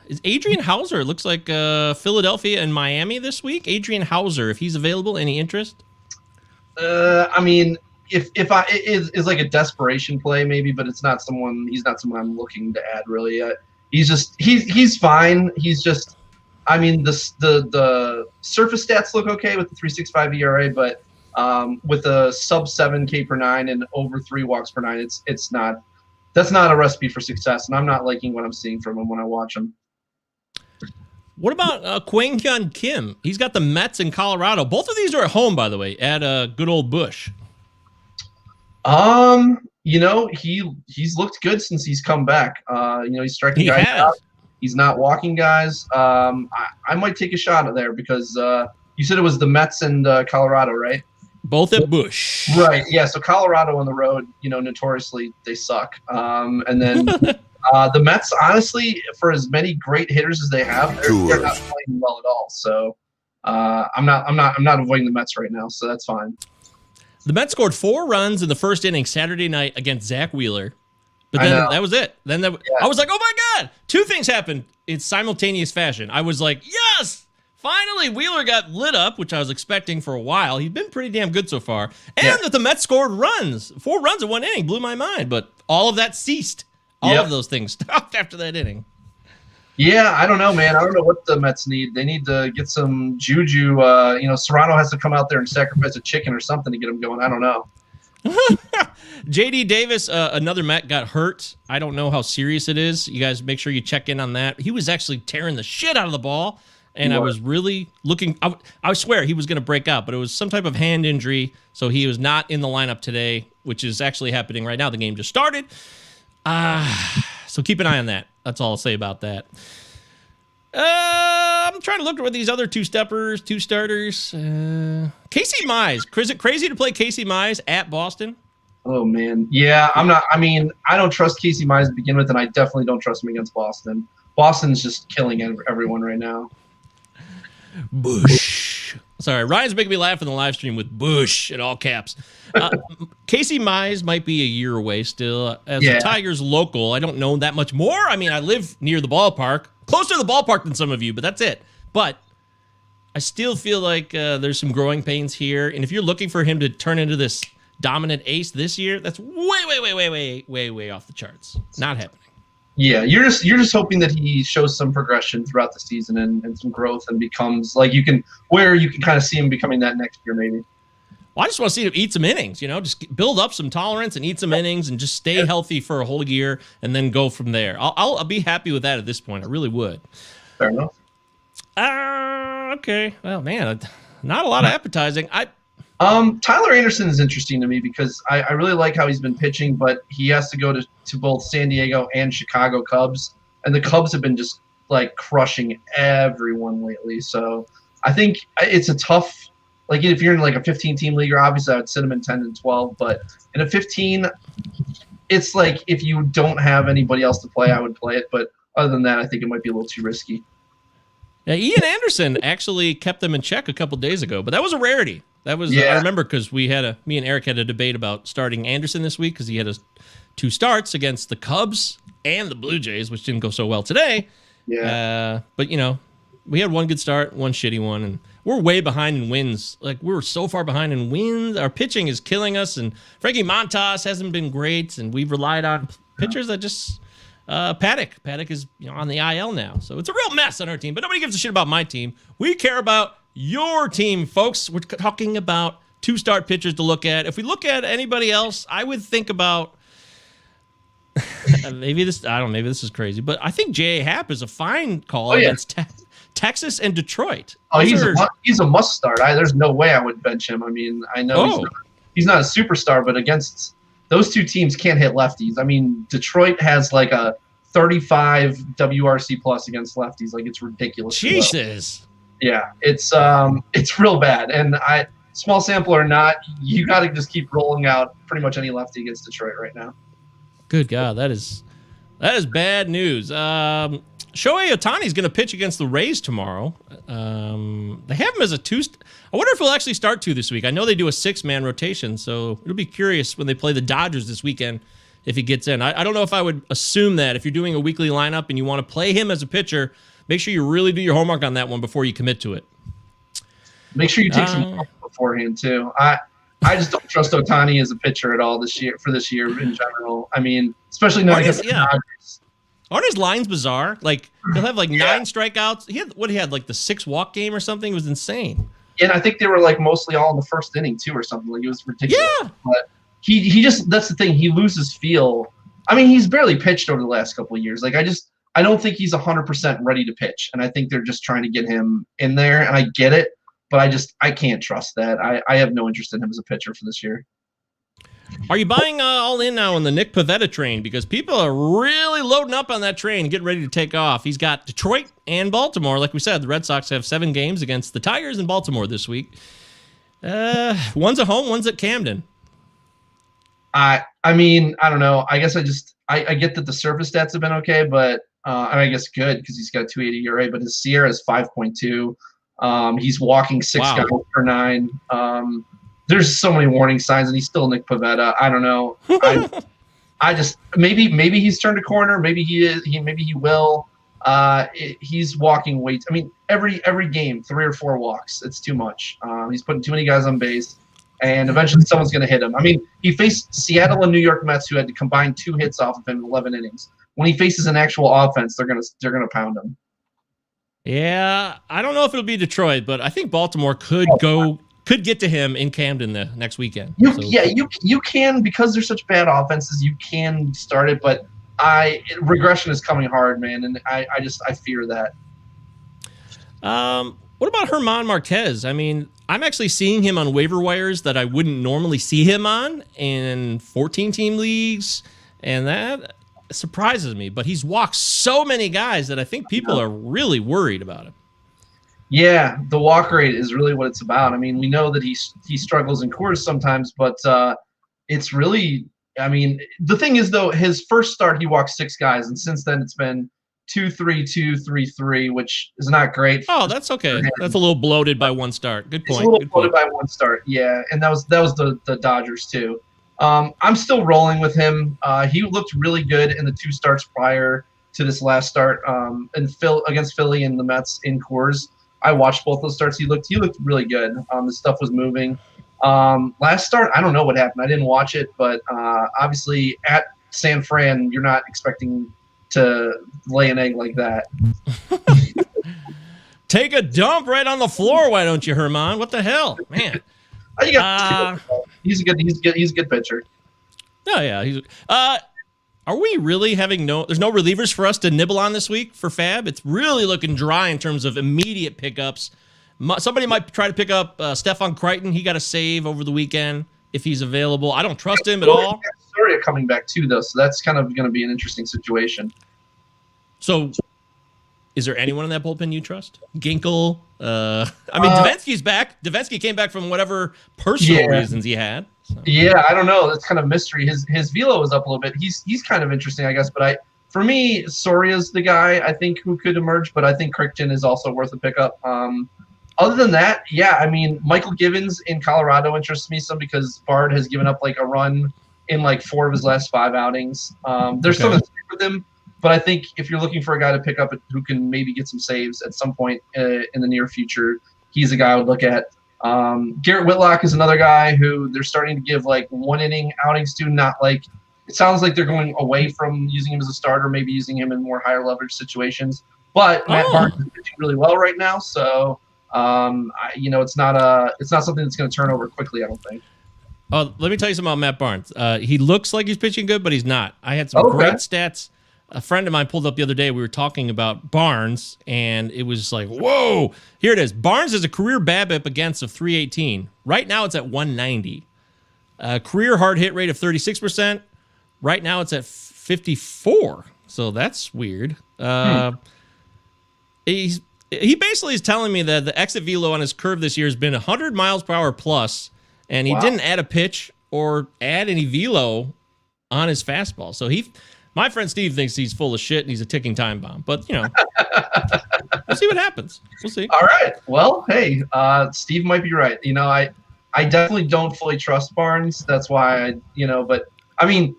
Is Adrian Hauser? It looks like Philadelphia and Miami this week. Adrian Hauser, if he's available, any interest? I mean, if is like a desperation play maybe, but he's not someone I'm looking to add really. He's fine. He's just, I mean, the surface stats look okay with the 3.65 ERA, but with a sub 7 K per nine and over 3 walks per nine, that's not a recipe for success, and I'm not liking what I'm seeing from him when I watch him. What about Kwang Hyun Kim? He's got the Mets in Colorado. Both of these are at home, by the way, at good old Busch. He's looked good since he's come back. He's striking guys out. He's not walking guys. I might take a shot at there because you said it was the Mets and Colorado, right? Both at Busch. Right. Yeah. So Colorado on the road, notoriously they suck. And then the Mets, honestly, for as many great hitters as they have, they're not playing well at all. So I'm not avoiding the Mets right now. So that's fine. The Mets scored 4 runs in the first inning Saturday night against Zach Wheeler. But then that was it. Then I was like, oh my God, 2 things happened in simultaneous fashion. I was like, yes, finally Wheeler got lit up, which I was expecting for a while. He's been pretty damn good so far. And that the Mets scored runs, 4 runs in 1 inning, blew my mind. But all of that ceased. All of those things stopped after that inning. Yeah, I don't know, man. I don't know what the Mets need. They need to get some juju. Serrano has to come out there and sacrifice a chicken or something to get him going. I don't know. JD Davis, another Met, got hurt. I don't know how serious it is. You guys make sure you check in on that. He was actually tearing the shit out of the ball, and I was really looking. I swear he was going to break out, but it was some type of hand injury, so he was not in the lineup today, which is actually happening right now. The game just started. So keep an eye on that. That's all I'll say about that. I'm trying to look at these other two starters. Casey Mize. Is it crazy to play Casey Mize at Boston? Oh, man. Yeah, I'm not. I mean, I don't trust Casey Mize to begin with, and I definitely don't trust him against Boston. Boston's just killing everyone right now. Bush. Sorry, Ryan's making me laugh in the live stream with Bush in all caps. Casey Mize might be a year away still. As a Tigers local, I don't know that much more. I mean, I live near the ballpark, closer to the ballpark than some of you, but that's it. But I still feel like there's some growing pains here. And if you're looking for him to turn into this dominant ace this year, that's way off the charts. Not happening. Yeah, you're just hoping that he shows some progression throughout the season and some growth and becomes like you can kind of see him becoming that next year maybe. Well, I just want to see him eat some innings, just build up some tolerance and eat some innings and just stay healthy for a whole year and then go from there. I'll be happy with that at this point. I really would. Fair enough. Okay. Well, man, not a lot of appetizing. Tyler Anderson is interesting to me because I really like how he's been pitching, but he has to go to both San Diego and Chicago Cubs, and the Cubs have been just like crushing everyone lately. So I think it's a tough, like if you're in like a 15-team league, obviously I would sit him in 10 and 12, but in a 15, it's like if you don't have anybody else to play, I would play it. But other than that, I think it might be a little too risky. Yeah, Ian Anderson actually kept them in check a couple days ago, but that was a rarity. That was I remember because me and Eric had a debate about starting Anderson this week because he had a 2 starts against the Cubs and the Blue Jays, which didn't go so well today. Yeah. But, we had one good start, one shitty one, and we're way behind in wins. Like, we're so far behind in wins. Our pitching is killing us, and Frankie Montas hasn't been great, and we've relied on pitchers that just Paddock. Paddock is on the IL now, so it's a real mess on our team. But nobody gives a shit about my team. We care about your team, folks. We're talking about 2-start pitchers to look at. If we look at anybody else, I would think about maybe this is crazy, but I think J.A. Happ is a fine call against Texas and Detroit. He's a must start. There's no way I would bench him. I mean, I know he's not a superstar, but against those 2 teams can't hit lefties. I mean, Detroit has like a 35 WRC plus against lefties. Like, it's ridiculous. Jesus. Yeah, it's real bad. And small sample or not, you got to just keep rolling out pretty much any lefty against Detroit right now. Good God, that is bad news. Shohei Ohtani is going to pitch against the Rays tomorrow. They have him as a 2. I wonder if he'll actually start 2 this week. I know they do a 6-man rotation, so it'll be curious when they play the Dodgers this weekend if he gets in. I don't know if I would assume that if you're doing a weekly lineup and you want to play him as a pitcher, make sure you really do your homework on that one before you commit to it. Make sure you take some help beforehand too. I just don't trust Ohtani as a pitcher at all this year in general. I mean, especially not against the Dodgers. Aren't his lines bizarre? Like, he'll have like 9 strikeouts. He had like the 6 walk game or something. It was insane. And I think they were like mostly all in the first inning too or something. Like, it was ridiculous. Yeah. But he just, that's the thing. He loses feel. I mean, he's barely pitched over the last couple of years. Like, I don't think he's 100% ready to pitch. And I think they're just trying to get him in there. And I get it. But I can't trust that. I have no interest in him as a pitcher for this year. Are you buying all in now on the Nick Pivetta train? Because people are really loading up on that train, getting ready to take off. He's got Detroit and Baltimore. Like we said, the Red Sox have 7 games against the Tigers in Baltimore this week. One's at home, one's at Camden. I mean, I don't know. I guess I get that the surface stats have been okay, but I guess good because he's got a 2.80 ERA, but his Sierra is 5.2. He's walking 6 guys per 9. There's so many warning signs, and he's still Nick Pivetta. I don't know. I just maybe he's turned a corner. Maybe he is. Maybe he will. He's walking way. I mean, every game, 3 or 4 walks. It's too much. He's putting too many guys on base, and eventually someone's going to hit him. I mean, he faced Seattle and New York Mets, who had to combine 2 hits off of him in 11 innings. When he faces an actual offense, they're gonna pound him. Yeah, I don't know if it'll be Detroit, but I think Baltimore could get to him in Camden the next weekend. You can, because they're such bad offenses, you can start it, but regression is coming hard, man, and I fear that. What about German Marquez? I mean, I'm actually seeing him on waiver wires that I wouldn't normally see him on in 14-team leagues, and that surprises me. But he's walked so many guys that I think people are really worried about him. Yeah, the walk rate is really what it's about. I mean, we know that he struggles in Coors sometimes, but it's really, I mean, the thing is, though, his first start, he walked 6 guys, and since then it's been 2-3-2, 3-3, which is not great. Oh, that's okay. That's a little bloated by 1 start. Good point. It's a little bloated by 1 start, yeah, and that was the Dodgers, too. I'm still rolling with him. He looked really good in the 2 starts prior to this last start against Philly and the Mets in Coors. I watched both those starts. He looked really good. The stuff was moving. Last start, I don't know what happened. I didn't watch it, but obviously at San Fran, you're not expecting to lay an egg like that. Take a dump right on the floor, why don't you, Herman? What the hell, man? He's a good pitcher. Oh yeah, are we really having there's no relievers for us to nibble on this week for FAAB? It's really looking dry in terms of immediate pickups. Somebody might try to pick up Stefan Crichton. He got a save over the weekend if he's available. I don't trust him at all. Soria coming back too, though, so that's kind of going to be an interesting situation. So, is there anyone in that bullpen you trust? Ginkel? I mean, Davinsky's back. Davinsky came back from whatever personal reasons he had. So. Yeah, I don't know. That's kind of mystery. His velo is up a little bit. He's kind of interesting, I guess. But for me, Soria's the guy I think who could emerge. But I think Crichton is also worth a pickup. Other than that, yeah, I mean, Michael Givens in Colorado interests me some because Bard has given up like a run in like 4 of his last 5 outings. They're still going to stick with him, but I think if you're looking for a guy to pick up who can maybe get some saves at some point in the near future, he's a guy I would look at. Garrett Whitlock is another guy who they're starting to give like 1 inning outings to, not like it sounds like they're going away from using him as a starter, maybe using him in more higher leverage situations. But Matt Barnes is pitching really well right now, so it's not something that's going to turn over quickly, I don't think. Oh, let me tell you something about Matt Barnes. He looks like he's pitching good, but he's not. I had some great stats. A friend of mine pulled up the other day. We were talking about Barnes, and it was like, whoa. Here it is. Barnes has a career BABIP against of 318. Right now, it's at 190. Career hard hit rate of 36%. Right now, it's at 54. So that's weird. He basically is telling me that the exit velo on his curve this year has been 100 miles per hour plus, and he didn't add a pitch or add any velo on his fastball. So my friend Steve thinks he's full of shit and he's a ticking time bomb. But, we'll see what happens. We'll see. All right. Well, hey, Steve might be right. I definitely don't fully trust Barnes. That's why but I mean,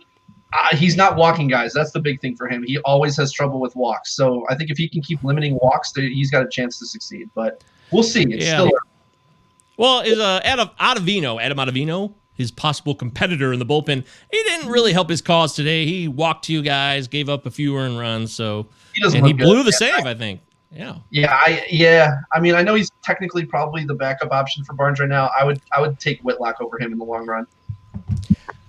he's not walking guys. That's the big thing for him. He always has trouble with walks. So I think if he can keep limiting walks, he's got a chance to succeed. But we'll see. It's still early. Well, is Adam Ottavino, his possible competitor in the bullpen, he didn't really help his cause today. He walked 2 guys, gave up a few earned runs, he blew the save, I think. Yeah. Yeah. I mean, I know he's technically probably the backup option for Barnes right now. I would take Whitlock over him in the long run.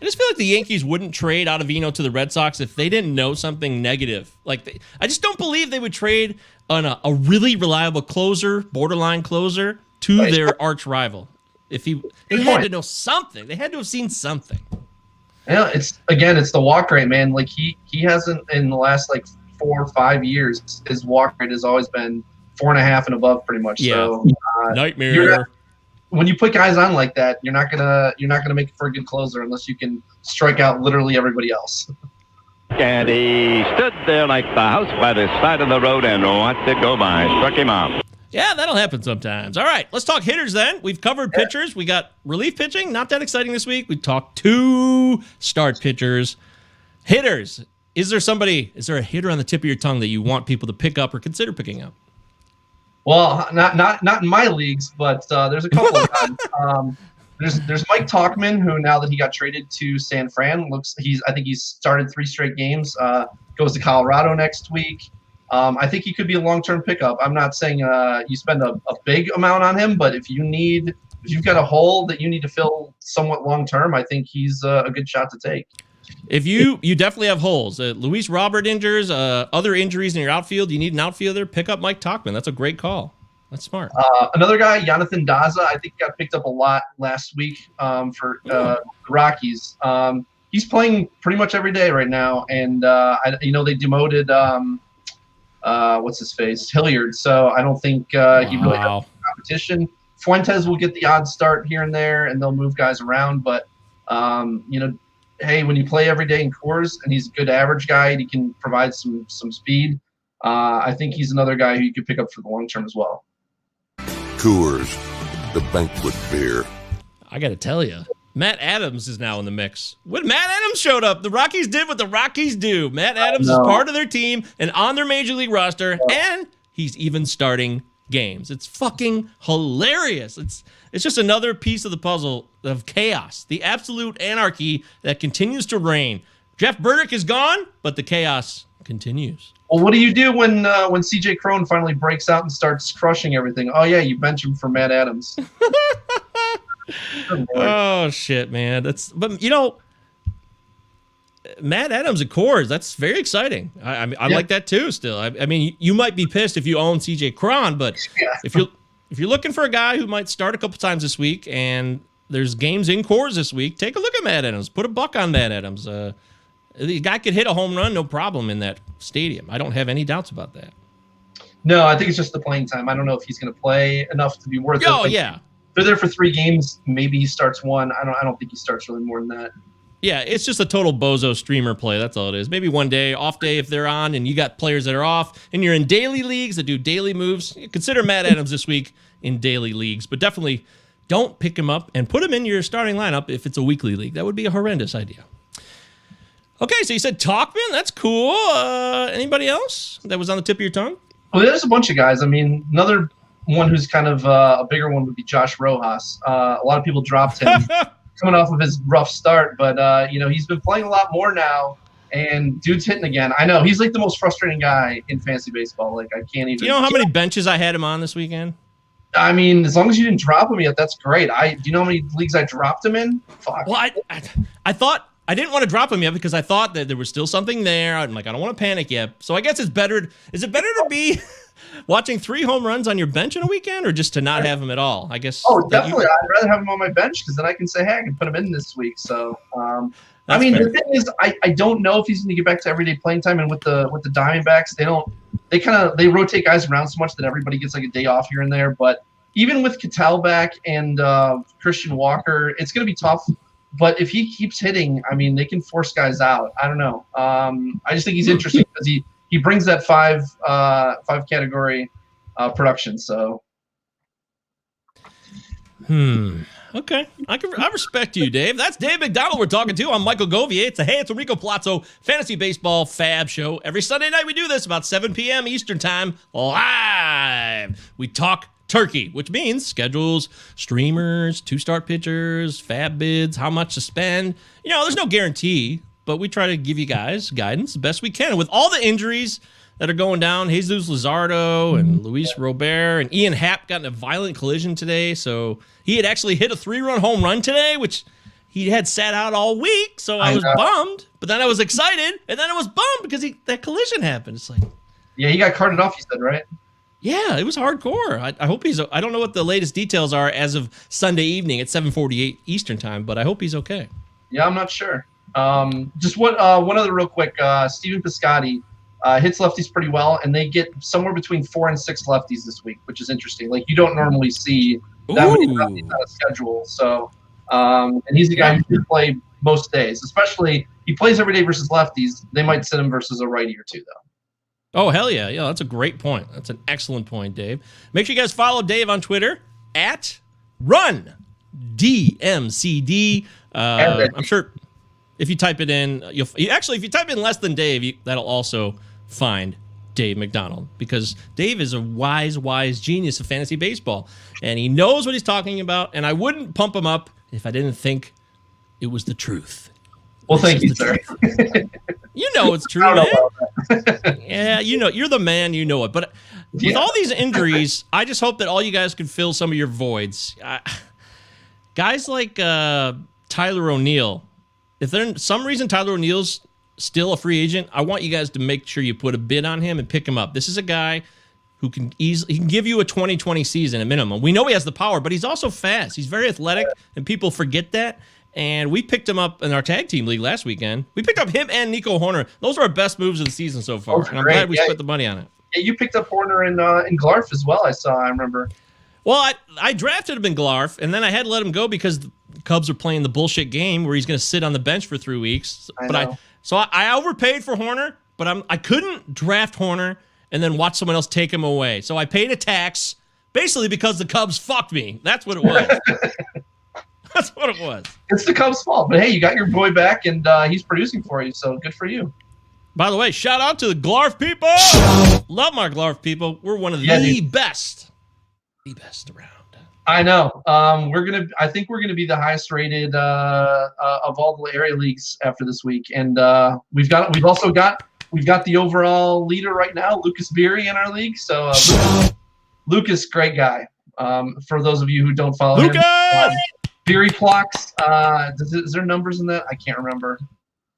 I just feel like the Yankees wouldn't trade Ottavino to the Red Sox if they didn't know something negative. I just don't believe they would trade on a really reliable closer, borderline closer, to their arch rival. They had to know something. They had to have seen something. Yeah, it's the walk rate, man. Like he hasn't in the last 4 or 5 years. His walk rate has always been 4.5 and above, pretty much. Yeah. So nightmare. When you put guys on like that, you're not gonna make it for a good closer unless you can strike out literally everybody else. And he stood there like the house by the side of the road and watched it go by. Struck him out. Yeah, that'll happen sometimes. All right, let's talk hitters then. We've covered pitchers. We got relief pitching, not that exciting this week. We talked 2 start pitchers. Hitters, is there a hitter on the tip of your tongue that you want people to pick up or consider picking up? Well, not in my leagues, but there's a couple of guys. There's Mike Tauchman, who now that he got traded to San Fran, I think he's started 3 straight games. Goes to Colorado next week. I think he could be a long-term pickup. I'm not saying you spend a big amount on him, but if you've got a hole that you need to fill somewhat long-term, I think he's a good shot to take. If you definitely have holes. Luis Robert injures, other injuries in your outfield, you need an outfielder, pick up Mike Tauchman. That's a great call. That's smart. Another guy, Jonathan Daza, I think got picked up a lot last week for the Rockies. He's playing pretty much every day right now, and they demoted what's his face, Hilliard. So I don't think he really has competition. Fuentes will get the odd start here and there, and they'll move guys around. But hey, when you play every day in Coors, and he's a good average guy, and he can provide some speed. I think he's another guy who you could pick up for the long term as well. Coors, the banquet beer. I got to tell you, Matt Adams is now in the mix. When Matt Adams showed up, the Rockies did what the Rockies do. Matt Adams is part of their team and on their major league roster, and he's even starting games. It's fucking hilarious. It's just another piece of the puzzle of chaos, the absolute anarchy that continues to reign. Jeff Burdick is gone, but the chaos continues. Well, what do you do when CJ Cron finally breaks out and starts crushing everything? Oh yeah, you bench him for Matt Adams. Oh shit, man. But Matt Adams at Coors, that's very exciting. I like that too. Still, I mean, you might be pissed if you own CJ Cron, but if you're looking for a guy who might start a couple times this week, and there's games in Coors this week, take a look at Matt Adams. Put a buck on Matt Adams. The guy could hit a home run, no problem, in that stadium. I don't have any doubts about that. No, I think it's just the playing time. I don't know if he's going to play enough to be worth it. Oh, yeah. If they're there for 3 games, maybe he starts 1. I don't think he starts really more than that. Yeah, it's just a total bozo streamer play. That's all it is. Maybe one day, off day if they're on, and you got players that are off, and you're in daily leagues that do daily moves. Consider Matt Adams this week in daily leagues, but definitely don't pick him up and put him in your starting lineup if it's a weekly league. That would be a horrendous idea. Okay, so you said Talkman. That's cool. Anybody else that was on the tip of your tongue? Well, there's a bunch of guys. I mean, another one who's kind of a bigger one would be Josh Rojas. A lot of people dropped him coming off of his rough start, but he's been playing a lot more now, and dude's hitting again. I know he's like the most frustrating guy in fantasy baseball. Like I can't even. Do you know how many benches I had him on this weekend? I mean, as long as you didn't drop him yet, that's great. Do you know how many leagues I dropped him in? Fuck. Well, I thought I didn't want to drop him yet because I thought that there was still something there. I'm like, I don't want to panic yet. So I guess it's better. Is it better to be watching 3 home runs on your bench in a weekend, or just to not have him at all? I guess. Oh, definitely. I'd rather have him on my bench because then I can say, hey, I can put him in this week. So, I mean, fair. The thing is, I don't know if he's going to get back to everyday playing time. And with the Diamondbacks, they rotate guys around so much that everybody gets like a day off here and there. But even with Ketel back and Christian Walker, it's going to be tough. But if he keeps hitting, I mean, they can force guys out. I don't know. I just think he's interesting because he brings that five category production. So. Okay. I respect you, Dave. That's Dave McDonald we're talking to. I'm Michael Govier. It's Enrico Palazzo Fantasy Baseball FAAB show. Every Sunday night we do this about 7 p.m. Eastern time live. We talk turkey, which means schedules, streamers, 2-start pitchers, FAAB bids, how much to spend. There's no guarantee, but we try to give you guys guidance the best we can. And with all the injuries that are going down, Jesus Luzardo and Luis Robert and Ian Happ got in a violent collision today. So he had actually hit a 3-run home run today, which he had sat out all week. So I was bummed, but then I was excited, and then I was bummed because that collision happened. It's like, yeah, he got carted off, you said, right? Yeah, it was hardcore. I hope I don't know what the latest details are as of Sunday evening at 7:48 Eastern time, but I hope he's okay. Yeah, I'm not sure. Just one other real quick. Steven Piscotty hits lefties pretty well, and they get somewhere between 4 and 6 lefties this week, which is interesting. Like you don't normally see that many lefties on a schedule. So, and he's the guy who should play most days. Especially he plays every day versus lefties. They might sit him versus a righty or two though. Oh, hell yeah. Yeah, that's a great point. That's an excellent point, Dave. Make sure you guys follow Dave on Twitter at RunDMCD. I'm sure if you type it in, if you type in less than Dave, that'll also find Dave McDonald, because Dave is a wise genius of fantasy baseball, and he knows what he's talking about, and I wouldn't pump him up if I didn't think it was the truth. Well, thank you, sir. You know it's true, man. Yeah, you're the man, you know it. But with all these injuries, I just hope that all you guys can fill some of your voids. Guys like Tyler O'Neill, if there's some reason Tyler O'Neill's still a free agent, I want you guys to make sure you put a bid on him and pick him up. This is a guy who can give you a 2020 season at minimum. We know he has the power, but he's also fast. He's very athletic, and people forget that. And we picked him up in our tag team league last weekend. We picked up him and Nico Horner. Those are our best moves of the season so far. And I'm glad we spent the money on it. Yeah, you picked up Horner in Glarf as well, I remember. Well, I drafted him in Glarf, and then I had to let him go because the Cubs are playing the bullshit game where he's going to sit on the bench for 3 weeks. I overpaid for Horner, but I couldn't draft Horner and then watch someone else take him away. So I paid a tax basically because the Cubs fucked me. That's what it was. That's what it was. It's the Cubs' fault. But, hey, you got your boy back, and he's producing for you, so good for you. By the way, shout out to the Glarf people. Love my Glarf people. We're one of the best. The best around. I know. I think we're gonna be the highest rated of all the area leagues after this week. And we've got the overall leader right now, Lucas Beery, in our league. So Lucas, great guy. For those of you who don't follow him. Beery Clocks. Is there numbers in that? I can't remember.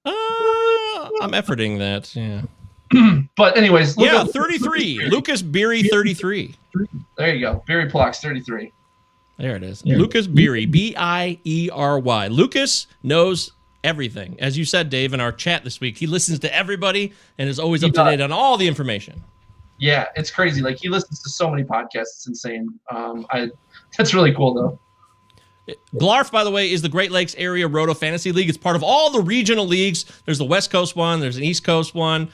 I'm efforting that. Yeah. But anyways, 33. Lucas Beery 33. There you go. Beery Clocks 33. There it is. Yeah. Lucas Beery, Biery. Lucas knows everything. As you said, Dave, in our chat this week, he listens to everybody and is always up to date on all the information. Yeah, it's crazy. Like, he listens to so many podcasts. It's insane. That's really cool, though. Glarf, by the way, is the Great Lakes Area Roto Fantasy League. It's part of all the regional leagues. There's the West Coast one. There's an East Coast one.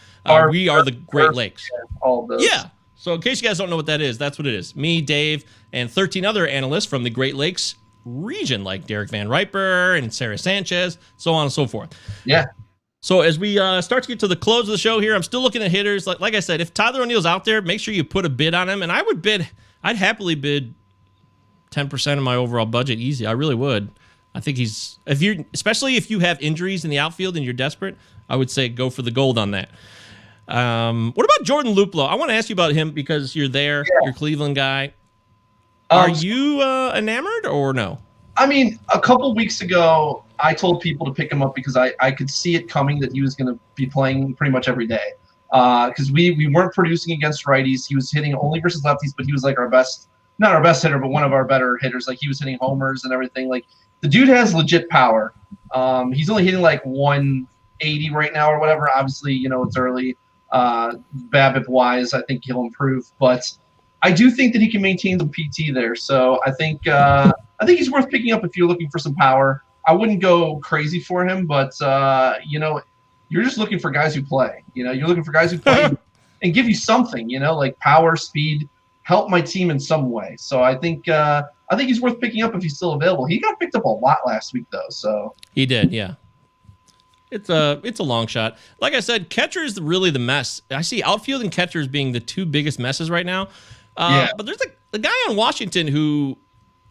We are the Great Lakes. All of those. Yeah. So in case you guys don't know what that is, that's what it is. Me, Dave, and 13 other analysts from the Great Lakes region, like Derek Van Riper and Sarah Sanchez, so on and so forth. Yeah. So as we start to get to the close of the show here, I'm still looking at hitters. Like I said, if Tyler O'Neill's out there, make sure you put a bid on him. And I'd happily bid 10% of my overall budget easy. I really would. I think especially if you have injuries in the outfield and you're desperate, I would say go for the gold on that. What about Jordan Luplow? I want to ask you about him because you're there. Yeah. You're a Cleveland guy. Are you enamored or no? I mean, a couple weeks ago, I told people to pick him up because I could see it coming that he was going to be playing pretty much every day. Because we weren't producing against righties. He was hitting only versus lefties, but he was like not our best hitter, but one of our better hitters. Like he was hitting homers and everything. Like the dude has legit power. He's only hitting like 180 right now or whatever. Obviously, it's early. BABIP-wise, I think he'll improve, but I do think that he can maintain the PT there. So I think he's worth picking up if you're looking for some power. I wouldn't go crazy for him, but you're just looking for guys who play. You're looking for guys who play and give you something. Like power, speed, help my team in some way. So I think he's worth picking up if he's still available. He got picked up a lot last week though. So he did, yeah. It's a long shot. Like I said, catcher is really the mess. I see outfield and catchers being the two biggest messes right now. But there's a guy on Washington who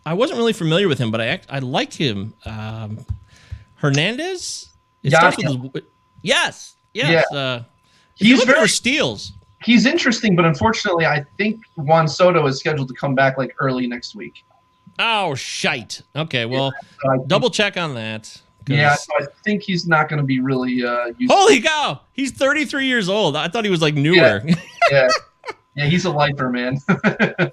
I wasn't really familiar with him, but I like him. Hernandez. It starts with his, yes. Yeah. He's looking for steals. He's interesting, but unfortunately, I think Juan Soto is scheduled to come back like early next week. Oh, shite. Okay, well, double check on that. Yeah, so I think he's not going to be really useful. Holy cow! He's 33 years old. I thought he was like newer. Yeah, he's a lifer, man.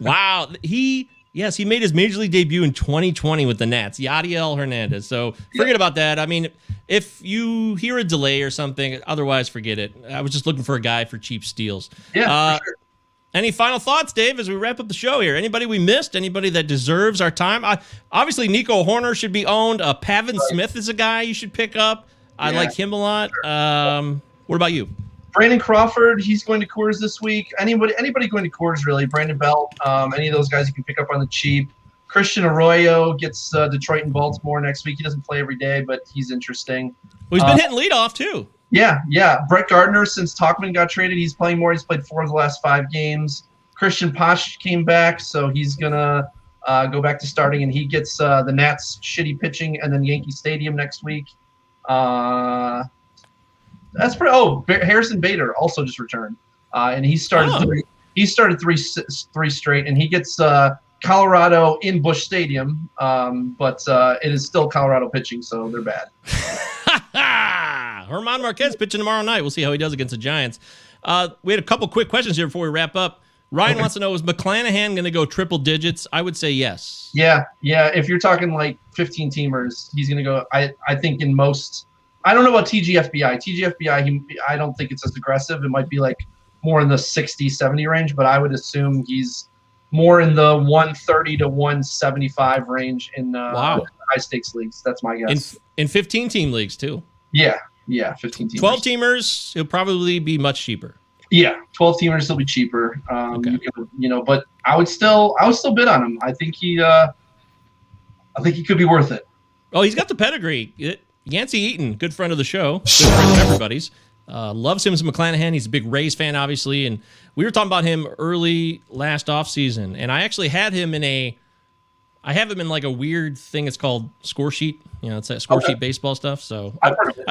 Wow. He made his major league debut in 2020 with the Nats, Yadiel Hernandez. So forget about that. I mean, if you hear a delay or something, otherwise forget it. I was just looking for a guy for cheap steals. Yeah, for sure. Any final thoughts, Dave, as we wrap up the show here? Anybody we missed? Anybody that deserves our time? Obviously, Nico Horner should be owned. Pavin Smith is a guy you should pick up. I like him a lot. What about you? Brandon Crawford, he's going to Coors this week. Anybody going to Coors, really. Brandon Belt, any of those guys you can pick up on the cheap. Christian Arroyo gets Detroit and Baltimore next week. He doesn't play every day, but he's interesting. Well, he's been hitting leadoff, too. Yeah. Brett Gardner, since Talkman got traded, he's playing more. He's played 4 of the last 5 games. Christian Posh came back, so he's going to go back to starting, and he gets the Nats shitty pitching and then Yankee Stadium next week. That's pretty. Oh, Harrison Bader also just returned, and he started. He started three straight, and he gets Colorado in Busch Stadium, but it is still Colorado pitching, so they're bad. German Marquez pitching tomorrow night. We'll see how he does against the Giants. We had a couple quick questions here before we wrap up. Ryan wants to know, is McClanahan going to go triple digits? I would say yes. Yeah. If you're talking like 15 teamers, he's going to go. I think in most. I don't know about TGFBI. I don't think it's as aggressive. It might be like more in the 60, 70 range, but I would assume he's more in the 130 to 175 range in high stakes leagues. That's my guess. In 15 team leagues too. Yeah, 15 teamers. 12 teamers, he'll probably be much cheaper. Yeah, 12 teamers will be cheaper. Okay. But I would still bid on him. I think he could be worth it. Oh, he's got the pedigree. Yancey Eaton, good friend of the show, good friend of everybody's. Loves him as McClanahan. He's a big Rays fan, obviously, and we were talking about him early last offseason, and I actually had him in like a weird thing. It's called Score Sheet. It's that Score Sheet baseball stuff. So I've heard of it.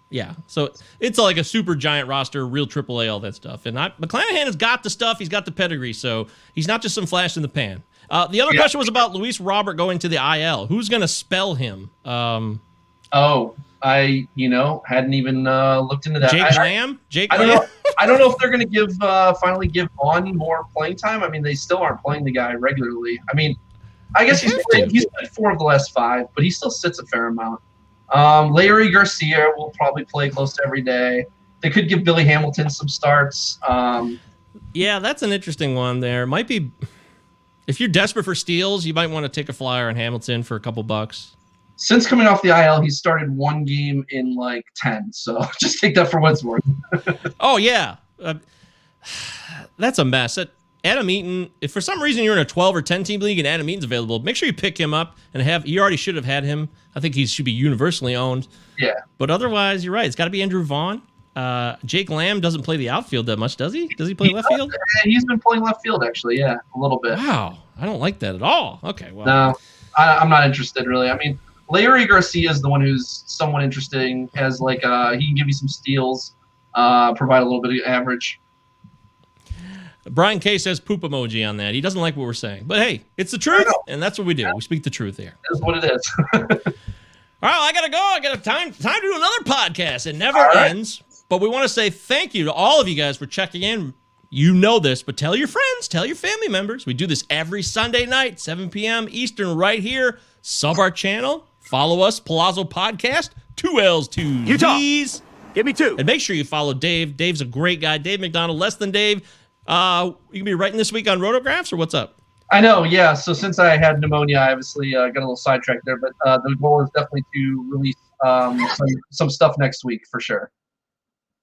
Yeah, so it's like a super giant roster, real AAA, all that stuff. And McClanahan has got the stuff. He's got the pedigree, so he's not just some flash in the pan. The other question was about Luis Robert going to the IL. Who's going to spell him? I hadn't even looked into that. Jake I Lamb? I don't know if they're going to finally give Vaughn more playing time. I mean, they still aren't playing the guy regularly. I mean, I guess he's played 4 of the last 5, but he still sits a fair amount. Larry Garcia will probably play close to every day. They could give Billy Hamilton some starts. Yeah, that's an interesting one there. Might be, if you're desperate for steals, you might want to take a flyer on Hamilton for a couple bucks. Since coming off the IL, he's started 1 game in like 10. So just take that for what it's worth. Oh, yeah. That's a mess. Adam Eaton, if for some reason you're in a 12 or 10 team league and Adam Eaton's available, make sure you pick him up and you already should have had him. I think he should be universally owned. Yeah. But otherwise, you're right. It's got to be Andrew Vaughn. Jake Lamb doesn't play the outfield that much, does he? Does he play left field? He's been playing left field, actually. Yeah, a little bit. Wow. I don't like that at all. Okay, well. No, I'm not interested, really. I mean, Larry Garcia is the one who's somewhat interesting. Has he can give you some steals, provide a little bit of average. Brian K says poop emoji on that. He doesn't like what we're saying. But hey, it's the truth, and that's what we do. We speak the truth here. That's what it is. All right, I got to go. I got time to do another podcast. It never ends. But we want to say thank you to all of you guys for checking in. You know this, but tell your friends, tell your family members. We do this every Sunday night, 7 p.m. Eastern, right here. Sub our channel. Follow us, Palazzo Podcast. 2 L's, 2 Z's. Give me 2. And make sure you follow Dave. Dave's a great guy. Dave McDonald, Less Than Dave. You gonna be writing this week on Rotographs, or what's up? I know, yeah. So since I had pneumonia, I obviously got a little sidetracked there. But the goal is definitely to release some stuff next week for sure.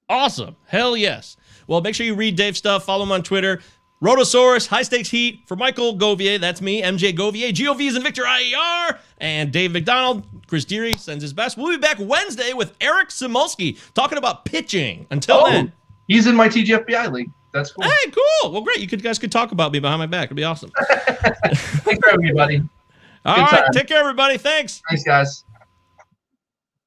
Awesome. Hell yes. Well, make sure you read Dave's stuff. Follow him on Twitter. Rotosaurus, High Stakes Heat. For Michael Govier, that's me, MJ Govier. GOVs and Victor IER. And Dave McDonald. Chris Deary sends his best. We'll be back Wednesday with Eric Simulski talking about pitching. Until then. He's in my TGFBI league. That's cool. Hey, cool. Well, great. You guys could talk about me behind my back. It'd be awesome. Thanks for having me, buddy. All right. Take care, everybody. Thanks. Thanks, guys.